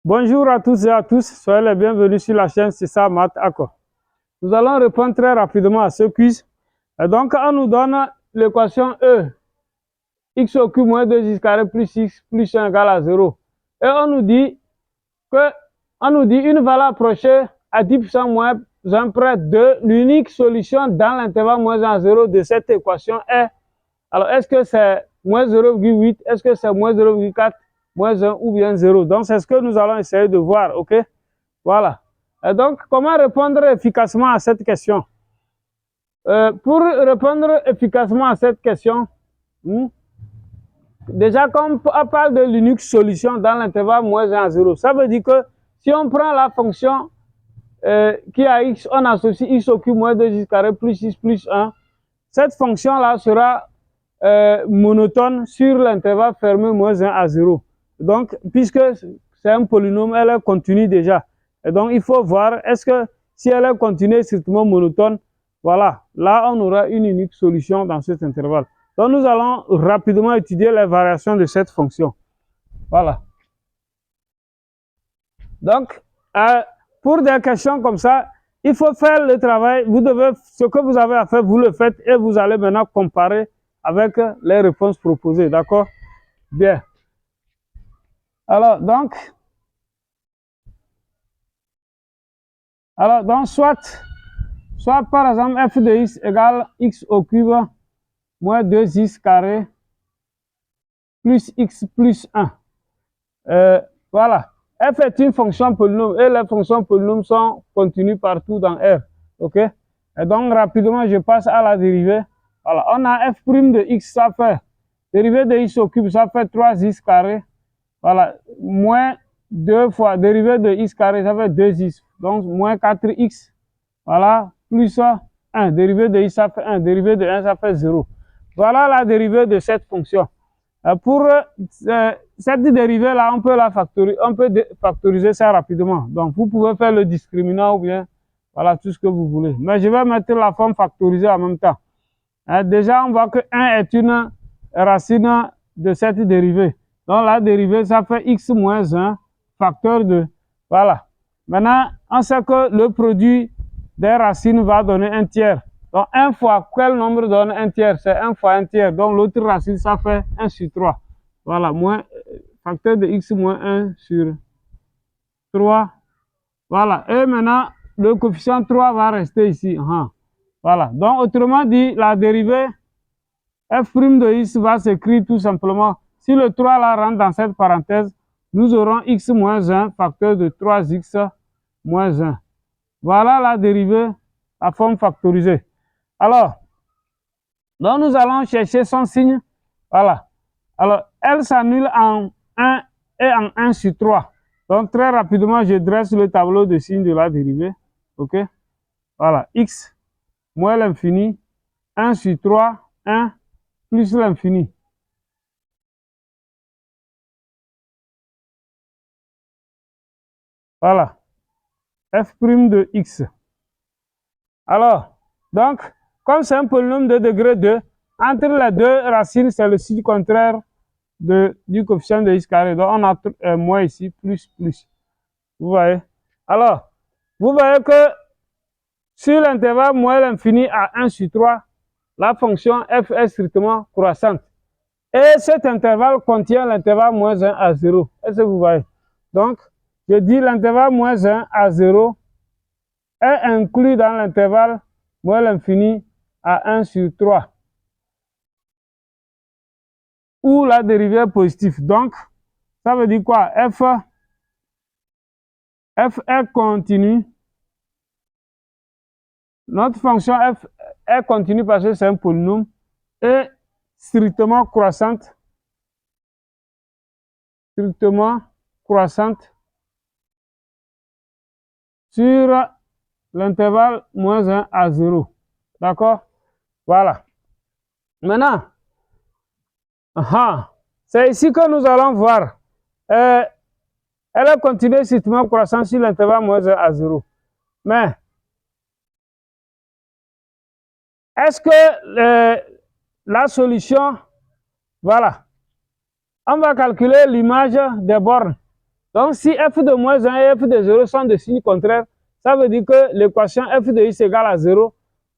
Bonjour à tous et à tous, soyez les bienvenus sur la chaîne C'est ça Math Acco. Nous allons répondre très rapidement à ce quiz. Et donc, on nous donne l'équation E, x au cube moins 2x carré plus x plus 1 égale à 0. Et on nous dit une valeur approchée à 10% moins 1 près de l'unique solution dans l'intervalle moins 1 à 0 de cette équation est. Alors, est-ce que c'est moins 0,8, est-ce que c'est moins 0,4, moins 1 ou bien 0? Donc, c'est ce que nous allons essayer de voir, ok? Voilà. Et donc, comment répondre efficacement à cette question? Pour répondre efficacement à cette question, déjà, quand on parle de l'unique solution dans l'intervalle moins 1 à 0, ça veut dire que si on prend la fonction qui a x, on associe x au cube moins 2x carré plus x plus 1, cette fonction-là sera monotone sur l'intervalle fermé moins 1 à 0. Donc, puisque c'est un polynôme, elle est continue déjà. Et donc, il faut voir, est-ce que si elle est continue strictement monotone, voilà, là, on aura une unique solution dans cet intervalle. Donc, nous allons rapidement étudier les variations de cette fonction. Voilà. Donc, pour des questions comme ça, il faut faire le travail. Vous devez, ce que vous avez à faire, vous le faites et vous allez maintenant comparer avec les réponses proposées. D'accord? Bien. Alors, donc, soit par exemple, f de x égale x au cube moins 2x carré plus x plus 1. Voilà. F est une fonction polynôme et les fonctions polynômes sont continues partout dans R. OK? Et donc, rapidement, je passe à la dérivée. Voilà. On a f' de x, ça fait dérivée de x au cube, ça fait 3x carré. Voilà. Moins 2 fois dérivée de x carré, ça fait 2x. Donc, moins 4x. Voilà. Plus 1. Dérivée de x, ça fait 1. Dérivée de 1, ça fait 0. Voilà la dérivée de cette fonction. Pour cette dérivée-là, on peut factoriser ça rapidement. Donc, vous pouvez faire le discriminant ou bien, voilà, tout ce que vous voulez. Mais je vais mettre la forme factorisée en même temps. Déjà, on voit que 1 est une racine de cette dérivée. Donc, la dérivée, ça fait x moins 1, facteur de, voilà. Maintenant, on sait que le produit des racines va donner un tiers. Donc, 1 fois quel nombre donne un tiers? C'est 1 fois un tiers. Donc, l'autre racine, ça fait 1 sur 3. Voilà, facteur de x moins 1 sur 3. Voilà. Et maintenant, le coefficient 3 va rester ici. Voilà. Donc, autrement dit, la dérivée f' de x va s'écrire tout simplement. Si le 3 là rentre dans cette parenthèse, nous aurons x moins 1, facteur de 3x moins 1. Voilà la dérivée, la forme factorisée. Alors, donc nous allons chercher son signe. Voilà. Alors, elle s'annule en 1 et en 1 sur 3. Donc, très rapidement, je dresse le tableau de signes de la dérivée. OK? Voilà. X moins l'infini, 1 sur 3, 1 plus l'infini. Voilà. F' de x. Alors, donc, comme c'est un polynôme de degré 2, entre les deux racines, c'est le signe contraire du coefficient de x carré. Donc, on a moins ici, plus. Vous voyez? Alors, vous voyez que sur l'intervalle moins l'infini à 1 sur 3, la fonction f est strictement croissante. Et cet intervalle contient l'intervalle moins 1 à 0. Est-ce que vous voyez? Donc, je dis l'intervalle moins 1 à 0 est inclus dans l'intervalle moins l'infini à 1 sur 3. Où la dérivée est positive. Donc, ça veut dire quoi? F est continue. Notre fonction f est continue parce que c'est un polynôme et strictement croissante. Sur l'intervalle moins 1 à 0. D'accord? Voilà. Maintenant, c'est ici que nous allons voir. Elle est continue strictement croissante sur l'intervalle moins 1 à 0. Mais, est-ce que la solution, voilà, on va calculer l'image des bornes. Donc, si f de moins 1 et f de 0 sont de signes contraires, ça veut dire que l'équation f de x égale à 0.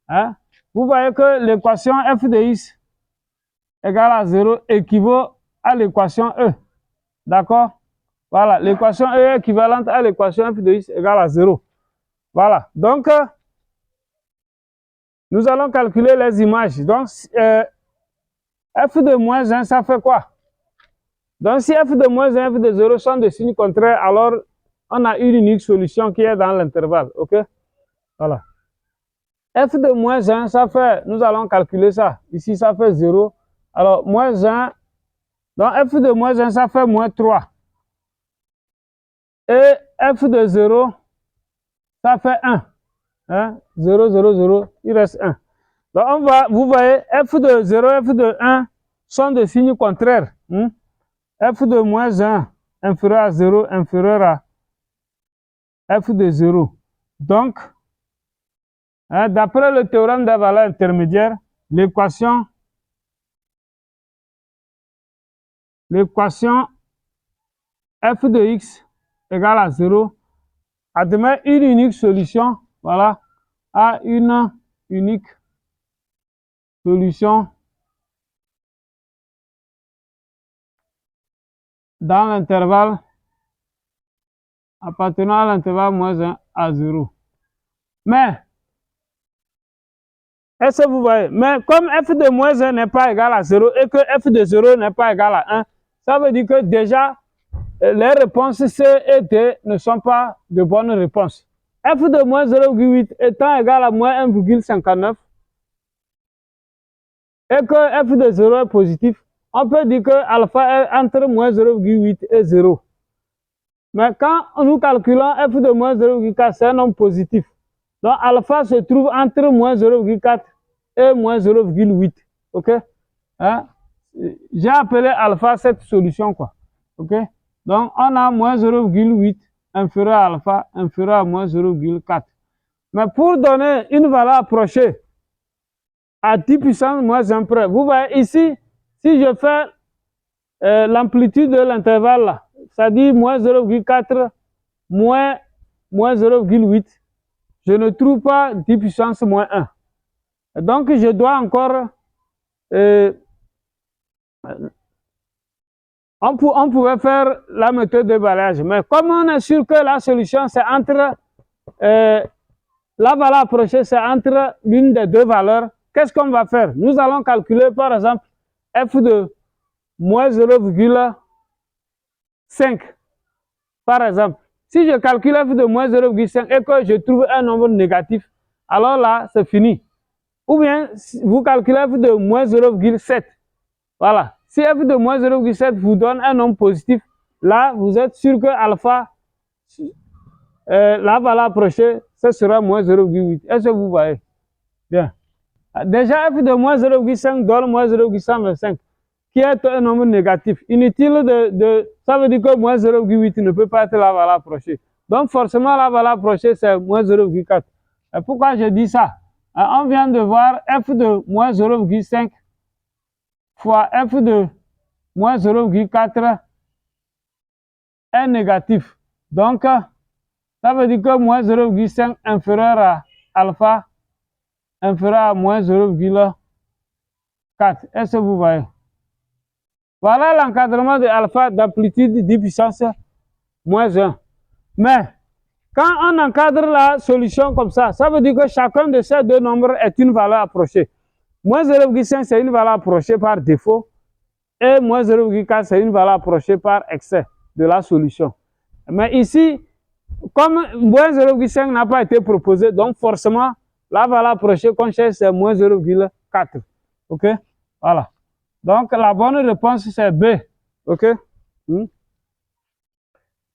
Hein? Vous voyez que l'équation f de x égale à 0 équivaut à l'équation E. D'accord? Voilà, l'équation E est équivalente à l'équation f de x égale à 0. Voilà, donc, nous allons calculer les images. Donc, f de moins 1, ça fait quoi? Donc, si f de moins 1 et f de 0 sont de signes contraires, alors on a une unique solution qui est dans l'intervalle. OK? Voilà. F de moins 1, ça fait, nous allons calculer ça. Ici, ça fait 0. Alors, moins 1, donc f de moins 1, ça fait moins 3. Et f de 0, ça fait 1. Hein? 0, 0, 0, il reste 1. Donc, vous voyez, f de 0 et f de 1 sont de signes contraires. F de moins 1 inférieur à 0 inférieur à f de 0. Donc, d'après le théorème des valeurs intermédiaires, l'équation f de x égale à 0 admet une unique solution, voilà, à une unique solution dans l'intervalle appartenant à l'intervalle moins 1 à 0. Mais, est-ce que vous voyez? Mais comme f de moins 1 n'est pas égal à 0 et que f de 0 n'est pas égal à 1, ça veut dire que déjà, les réponses C et D ne sont pas de bonnes réponses. F de moins 0,8 étant égal à moins 1,59 et que f de 0 est positif, on peut dire que alpha est entre moins 0,8 et 0. Mais quand nous calculons f de moins 0,4, c'est un nombre positif. Donc alpha se trouve entre moins 0,4 et moins 0,8. OK? Hein? J'ai appelé alpha cette solution, quoi. OK? Donc on a moins 0,8 inférieur à alpha inférieur à moins 0,4. Mais pour donner une valeur approchée à 10 puissance moins 1 près, vous voyez ici, si je fais l'amplitude de l'intervalle là, ça dit moins 0,4 moins 0,8, je ne trouve pas 10 puissance moins 1. Donc, je dois encore... on pouvait faire la méthode de balayage, mais comme on est sûr que la solution, c'est entre... la valeur approchée, c'est entre l'une des deux valeurs, qu'est-ce qu'on va faire? Nous allons calculer, par exemple, f de moins 0,5, par exemple. Si je calcule f de moins 0,5 et que je trouve un nombre négatif, alors là, c'est fini. Ou bien, vous calculez f de moins 0,7. Voilà. Si f de moins 0,7 vous donne un nombre positif, là, vous êtes sûr que alpha, la valeur approchée, ce sera moins 0,8. Est-ce que vous voyez? Bien. Déjà, f de moins 0,5 donne moins 0,125, qui est un nombre négatif. Inutile ça veut dire que moins 0,8 ne peut pas être la valeur approchée. Donc, forcément, la valeur approchée, c'est moins 0,4. Pourquoi je dis ça? On vient de voir f de moins 0,5 fois f de moins 0,4 est négatif. Donc, ça veut dire que moins 0,5 inférieur à alpha inférieur à moins 0,4. Est-ce que vous voyez? Voilà l'encadrement de alpha d'amplitude 10 puissance moins 1. Mais, quand on encadre la solution comme ça veut dire que chacun de ces deux nombres est une valeur approchée. Moins 0,5, c'est une valeur approchée par défaut. Et moins 0,4, c'est une valeur approchée par excès de la solution. Mais ici, comme moins 0,5 n'a pas été proposé, donc forcément, la valeur approchée qu'on cherche, c'est moins 0,4. OK? Voilà. Donc, la bonne réponse, c'est B. OK?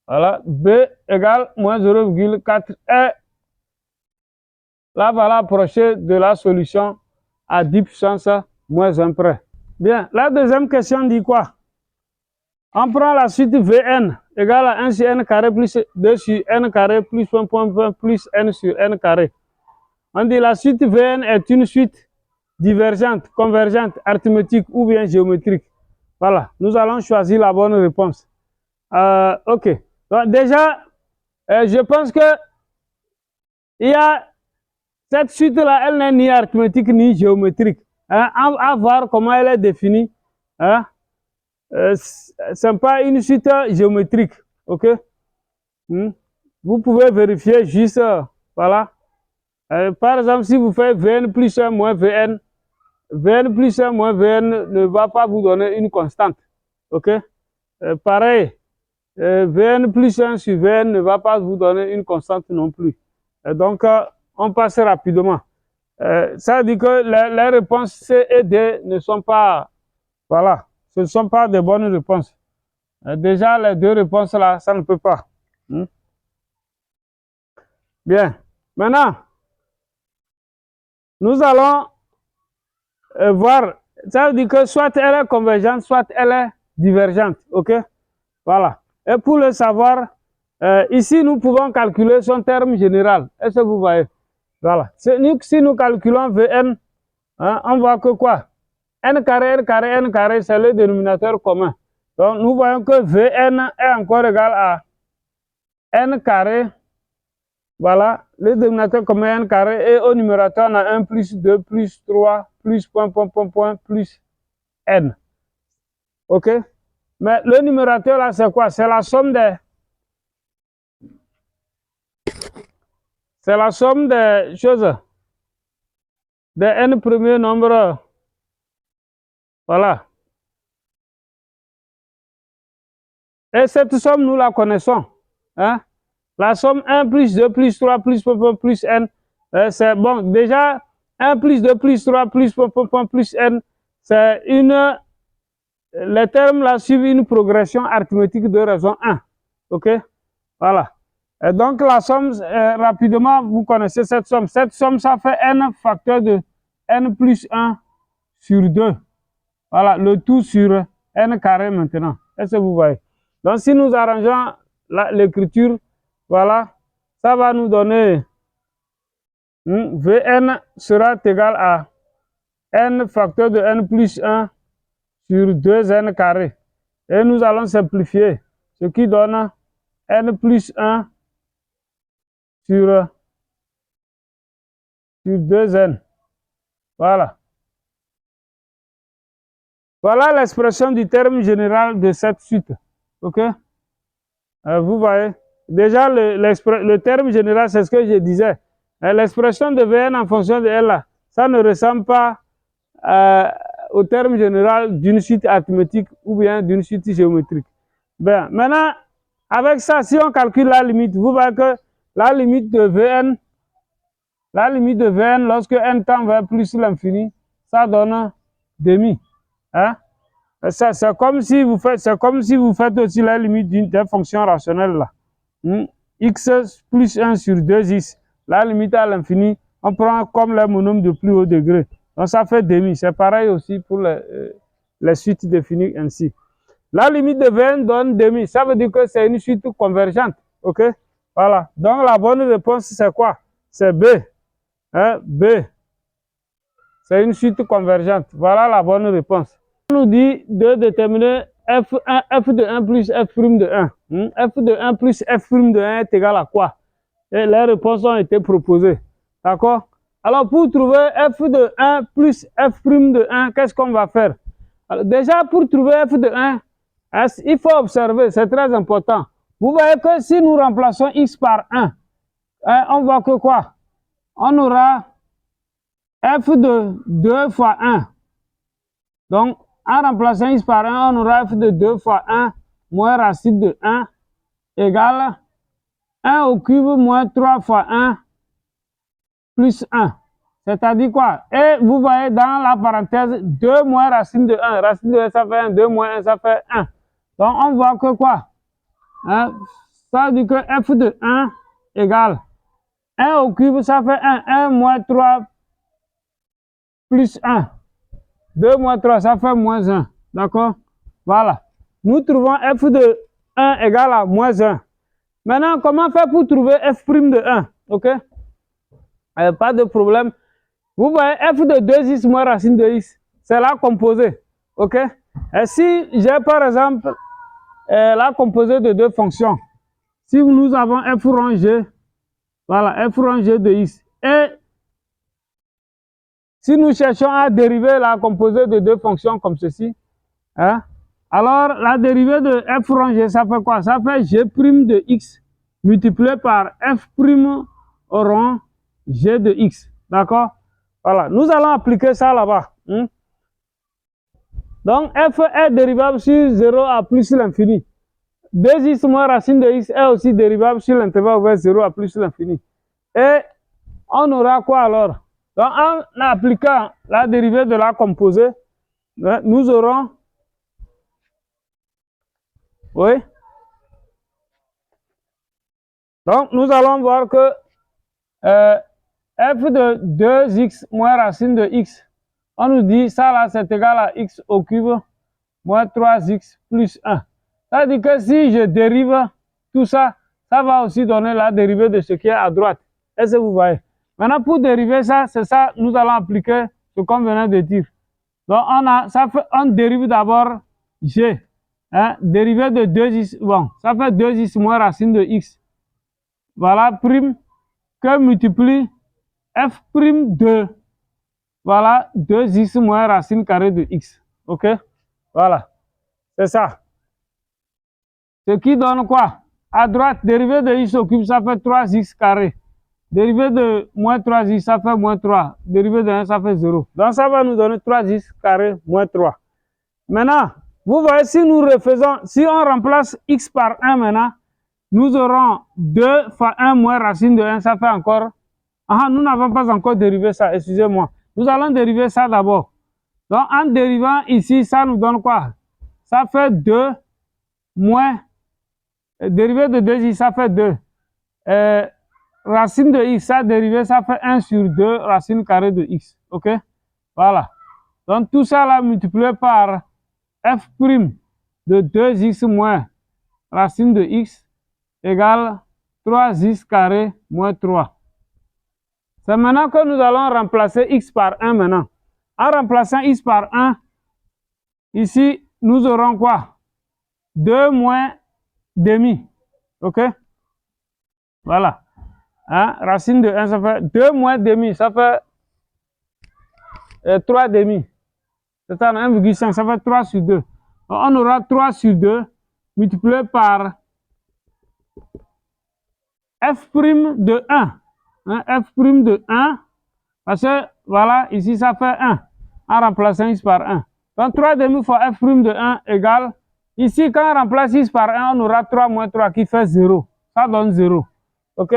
Voilà. B égale moins 0,4 est la valeur approchée de la solution à 10 puissance moins 1 près. Bien. La deuxième question dit quoi? On prend la suite Vn égale à 1 sur n carré plus 2 sur n carré plus 1.1 plus n sur n carré. On dit la suite Vn est une suite divergente, convergente, arithmétique ou bien géométrique. Voilà, nous allons choisir la bonne réponse. OK. Donc Donc, déjà, je pense que il y a cette suite-là, elle n'est ni arithmétique ni géométrique. Hein, à voir comment elle est définie. Hein, ce n'est pas une suite géométrique. Ok? Vous pouvez vérifier juste, voilà. Par exemple, si vous faites Vn plus 1 moins Vn, Vn plus 1 moins Vn ne va pas vous donner une constante. Ok? Pareil, Vn plus 1 sur Vn ne va pas vous donner une constante non plus. Donc, on passe rapidement. Ça veut dire que les réponses C et D ne sont pas, voilà, ce ne sont pas de bonnes réponses. Déjà, les deux réponses là, ça ne peut pas. Bien. Maintenant, nous allons voir, ça veut dire que soit elle est convergente, soit elle est divergente. OK? Voilà. Et pour le savoir, ici, nous pouvons calculer son terme général. Est-ce que vous voyez? Voilà. Si nous calculons Vn, hein, on voit que quoi? N carré, c'est le dénominateur commun. Donc, nous voyons que Vn est encore égal à N carré. Voilà, le dénominateur commun N carré. Et au numérateur, on a 1 plus 2 plus 3 plus point plus N. OK? Mais le numérateur là, c'est quoi? C'est la somme des... C'est la somme des choses. Des N premiers nombres. Voilà. Et cette somme, nous la connaissons. Hein? La somme 1 plus 2 plus 3 plus N. C'est bon. Déjà, 1 plus 2 plus 3 plus N. C'est une... Les termes là suivent une progression arithmétique de raison 1. OK? Voilà. Et donc, la somme, rapidement, vous connaissez cette somme. Cette somme, ça fait n facteur de n plus 1 sur 2. Voilà, le tout sur n carré maintenant. Est-ce que vous voyez? Donc, si nous arrangeons l'écriture, voilà, ça va nous donner Vn sera égal à n facteur de n plus 1 sur 2n carré. Et nous allons simplifier, ce qui donne n plus 1 sur 2n. Voilà. Voilà l'expression du terme général de cette suite. OK? Vous voyez? Déjà, le terme général, c'est ce que je disais. L'expression de Vn en fonction de L, ça ne ressemble pas au terme général d'une suite arithmétique ou bien d'une suite géométrique. Bien, maintenant, avec ça, si on calcule la limite, vous voyez que la limite de Vn, lorsque n tend vers plus l'infini, ça donne demi. Hein? C'est comme si vous faites aussi la limite des fonctions rationnelles là. X plus 1 sur 2x, la limite à l'infini, on prend comme les monomes de plus haut degré. Donc ça fait demi. C'est pareil aussi pour les suites définies ainsi. La limite de Vn donne demi. Ça veut dire que c'est une suite convergente. OK? Voilà. Donc la bonne réponse, c'est quoi? C'est B. Hein? B. C'est une suite convergente. Voilà la bonne réponse. On nous dit de déterminer f de 1 plus f' de 1. F de 1 plus f' de 1 est égal à quoi? Et les réponses ont été proposées. D'accord? Alors, pour trouver f de 1 plus f' de 1, qu'est-ce qu'on va faire? Alors, déjà, pour trouver f de 1, il faut observer, c'est très important. Vous voyez que si nous remplaçons x par 1, on voit que quoi? On aura f de 2 fois 1. Donc, en remplaçant x par 1, on aura f de 2 fois 1 moins racine de 1 égale 1 au cube moins 3 fois 1 plus 1. C'est-à-dire quoi? Et vous voyez dans la parenthèse 2 moins racine de 1. Racine de 1, ça fait 1. 2 moins 1, ça fait 1. Donc, on voit que quoi? Ça veut dire que f de 1 égale 1 au cube, ça fait 1. 1 moins 3 plus 1. 2 moins 3, ça fait moins 1. D'accord? Voilà. Nous trouvons f de 1 égale à moins 1. Maintenant, comment faire pour trouver f' de 1? OK? Pas de problème. Vous voyez, f de 2x moins racine de x, c'est la composée. OK? Et si j'ai par exemple la composée de deux fonctions, si nous avons f rond g, voilà, f rond g de x, et si nous cherchons à dériver la composée de deux fonctions comme ceci, hein, alors la dérivée de f rond g, ça fait quoi? Ça fait g' de x multiplié par f' rond g de x, d'accord? Voilà, nous allons appliquer ça là-bas. Hein? Donc, f est dérivable sur 0 à plus l'infini. 2x moins racine de x est aussi dérivable sur l'intervalle ouvert 0 à plus l'infini. Et on aura quoi alors? Donc, en appliquant la dérivée de la composée, nous aurons, oui, donc nous allons voir que f de 2x moins racine de x, on nous dit ça là c'est égal à x au cube moins 3x plus 1. Ça veut dire que si je dérive tout ça, ça va aussi donner la dérivée de ce qui est à droite. Est-ce que vous voyez? Maintenant, pour dériver ça, c'est ça, nous allons appliquer ce qu'on venait de dire. Donc, on dérive d'abord g. Hein, dérivé de 2x, bon, ça fait 2x moins racine de x. Voilà, prime, que multiplie f' de, voilà, 2x moins racine carrée de x. OK? Voilà, c'est ça. Ce qui donne quoi? À droite, dérivé de x au cube, ça fait 3x carré. Dérivé de moins 3x, ça fait moins 3. Dérivé de 1, ça fait 0. Donc, ça va nous donner 3x carré moins 3. Maintenant, vous voyez, si nous refaisons, si on remplace x par 1 maintenant, nous aurons 2 fois 1 moins racine de 1, ça fait encore... Ah, nous n'avons pas encore dérivé ça, excusez-moi. Nous allons dériver ça d'abord. Donc, en dérivant ici, ça nous donne quoi? Ça fait 2 moins... Dérivé de 2x, ça fait 2. Racine de x, ça dérivé, ça fait 1 sur 2 racine carrée de x. OK? Voilà. Donc, tout ça là multiplié par f' de 2x moins racine de x égale 3x carré moins 3. C'est maintenant que nous allons remplacer x par 1 maintenant. En remplaçant x par 1, ici, nous aurons quoi? 2 moins demi. OK? Voilà. Hein? Racine de 1, ça fait 2 moins demi, ça fait 3 demi. C'est ça, 1,5, ça fait 3 sur 2. Donc, on aura 3 sur 2 multiplié par f' de 1. Hein? F' de 1, parce que, voilà, ici, ça fait 1, en remplaçant x par 1. Donc, 3 demi fois f' de 1 égale, ici, quand on remplace x par 1, on aura 3 moins 3 qui fait 0. Ça donne 0. OK?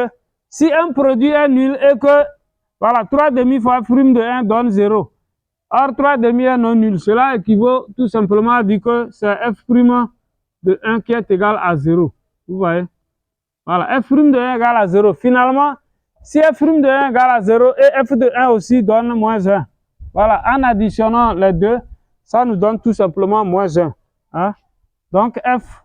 Si un produit est nul et que, voilà, 3 demi fois f' de 1 donne 0. Or, 3 demi est non nul. Cela équivaut tout simplement à dire que c'est f' de 1 qui est égal à 0. Vous voyez? Voilà, f' de 1 égale à 0. Finalement, si f' de 1 égale à 0 et f de 1 aussi donne moins 1. Voilà, en additionnant les deux, ça nous donne tout simplement moins 1. Hein? Donc, f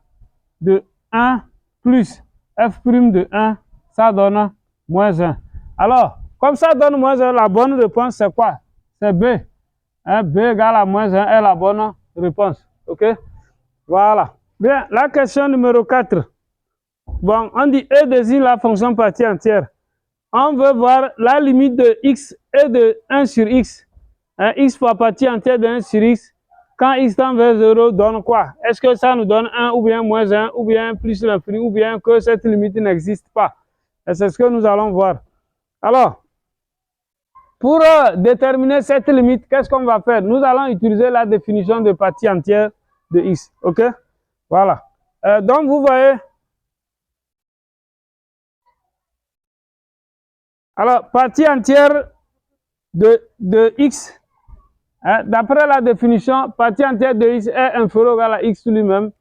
de 1 plus f' de 1, ça donne moins 1. Alors, comme ça donne moins 1, la bonne réponse c'est quoi? C'est B. Hein? B égale à moins 1 est la bonne réponse. OK? Voilà. Bien, la question numéro 4. Bon, on dit E désigne la fonction partie entière. On veut voir la limite de x et de 1 sur x. Hein? X fois partie entière de 1 sur x. Quand x tend vers 0 donne quoi? Est-ce que ça nous donne 1 ou bien moins 1 ou bien plus l'infini ou bien que cette limite n'existe pas? Et c'est ce que nous allons voir. Alors, pour déterminer cette limite, qu'est-ce qu'on va faire? Nous allons utiliser la définition de partie entière de x. OK? Voilà. Donc, vous voyez. Alors, partie entière de x. Hein, d'après la définition, partie entière de x est inférieure ou égale à x lui-même,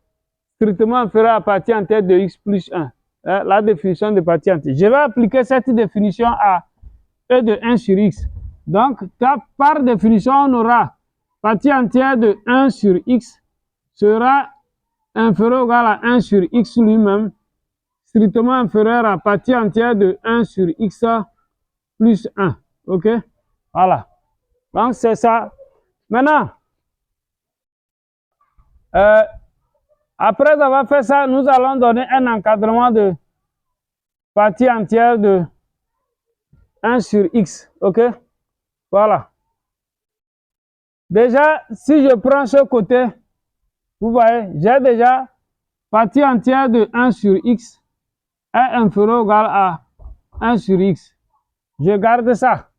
strictement inférieure à partie entière de x plus 1. Hein, la définition de partie entière. Je vais appliquer cette définition à e de 1 sur x. Donc, par définition, on aura partie entière de 1 sur x sera inférieure ou égale à 1 sur x lui-même, strictement inférieure à partie entière de 1 sur x plus 1. OK? Voilà. Donc, c'est ça. Maintenant, après avoir fait ça, nous allons donner un encadrement de partie entière de 1 sur x. OK? Voilà. Déjà, si je prends ce côté, vous voyez, j'ai déjà partie entière de 1 sur x est inférieur ou égal à 1 sur x. Je garde ça.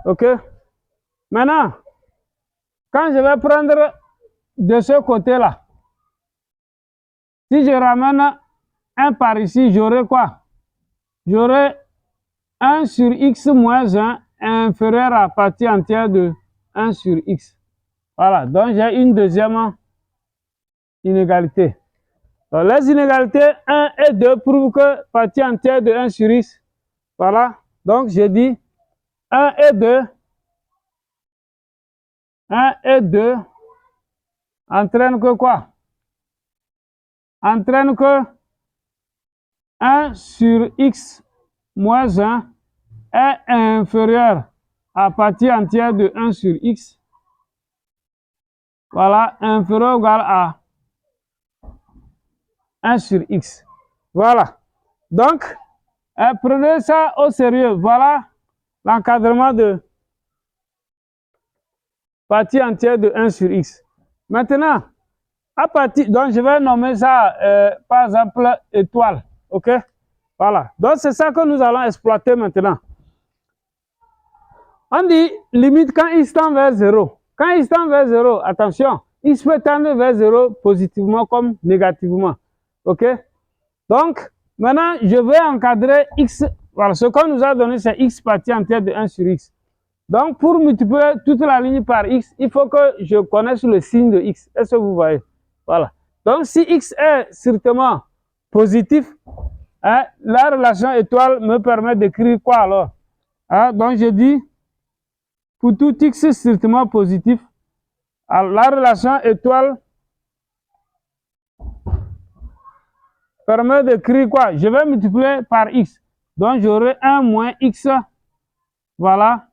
OK? Maintenant, quand je vais prendre de ce côté-là, si je ramène 1 par ici, j'aurai quoi? J'aurai 1 sur x moins 1 inférieur à partie entière de 1 sur x. Voilà, donc j'ai une deuxième inégalité. Donc les inégalités 1 et 2 prouvent que partie entière de 1 sur x. Voilà, donc je dis 1 et 2. 1 et 2 entraînent que quoi? Entraînent que 1 sur x moins 1 est inférieur à partie entière de 1 sur x. Voilà, inférieur ou égal à 1 sur x. Voilà. Donc, prenez ça au sérieux. Voilà l'encadrement de partie entière de 1 sur x. Maintenant, à partir, donc je vais nommer ça, par exemple, étoile. OK? Voilà. Donc, c'est ça que nous allons exploiter maintenant. On dit limite quand x tend vers 0. Quand x tend vers 0, attention, x peut tendre vers 0 positivement comme négativement. OK? Donc, maintenant, je vais encadrer x. Voilà, ce qu'on nous a donné, c'est x partie entière de 1 sur x. Donc, pour multiplier toute la ligne par x, il faut que je connaisse le signe de x. Est-ce que vous voyez? Voilà. Donc, si x est strictement positif, hein, la relation étoile me permet d'écrire quoi alors? Hein, donc, je dis, pour tout x strictement positif, la relation étoile permet d'écrire quoi? Je vais multiplier par x. Donc, j'aurai 1 moins x, voilà,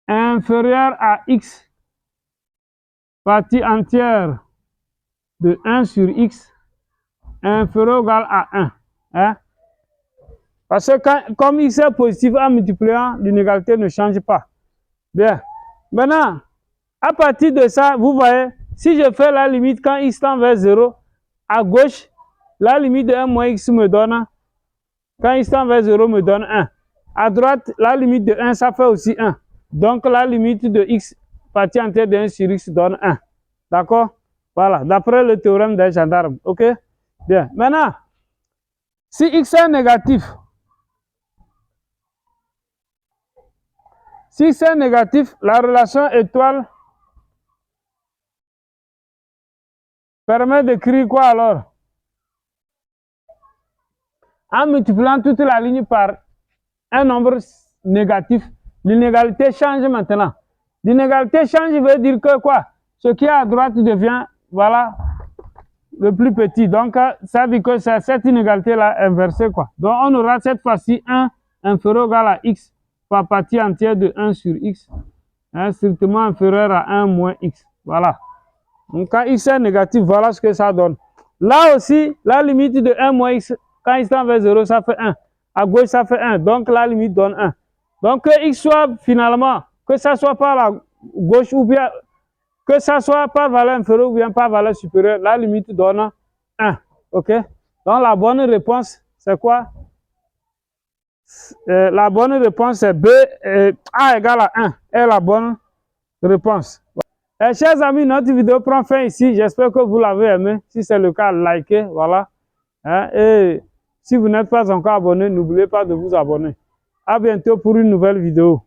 inférieur à x, partie entière de 1 sur x, inférieur ou égal à 1. Hein? Parce que comme x est positif en multipliant, l'inégalité ne change pas. Bien. Maintenant, à partir de ça, vous voyez, si je fais la limite quand x tend vers 0, à gauche, la limite de 1 moins x me donne, quand x tend vers 0 me donne 1. À droite, la limite de 1, ça fait aussi 1. Donc, la limite de x, partie entière de 1 sur x, donne 1. D'accord? Voilà, d'après le théorème des gendarmes. OK? Bien. Maintenant, si x est négatif, si x est négatif, la relation étoile permet d'écrire quoi alors? En multipliant toute la ligne par un nombre négatif, l'inégalité change maintenant. L'inégalité change veut dire que quoi? Ce qui est à droite devient, voilà, le plus petit. Donc, ça veut dire que c'est cette inégalité-là inversée, quoi. Donc, on aura cette fois-ci 1 inférieur ou égal à x par partie entière de 1 sur x, hein, strictement inférieur à 1 moins x. Voilà. Donc, quand x est négatif, voilà ce que ça donne. Là aussi, la limite de 1 moins x, quand x tend vers 0, ça fait 1. À gauche, ça fait 1. Donc, la limite donne 1. Donc, que x soit finalement, que ça soit par la gauche ou bien, que ça soit par valeur inférieure ou bien par valeur supérieure, la limite donne 1. OK? Donc, la bonne réponse, c'est quoi? La bonne réponse, c'est B, A égale à 1 est la bonne réponse. Chers amis, notre vidéo prend fin ici. J'espère que vous l'avez aimé. Si c'est le cas, likez. Voilà. Hein, et si vous n'êtes pas encore abonné, n'oubliez pas de vous abonner. À bientôt pour une nouvelle vidéo.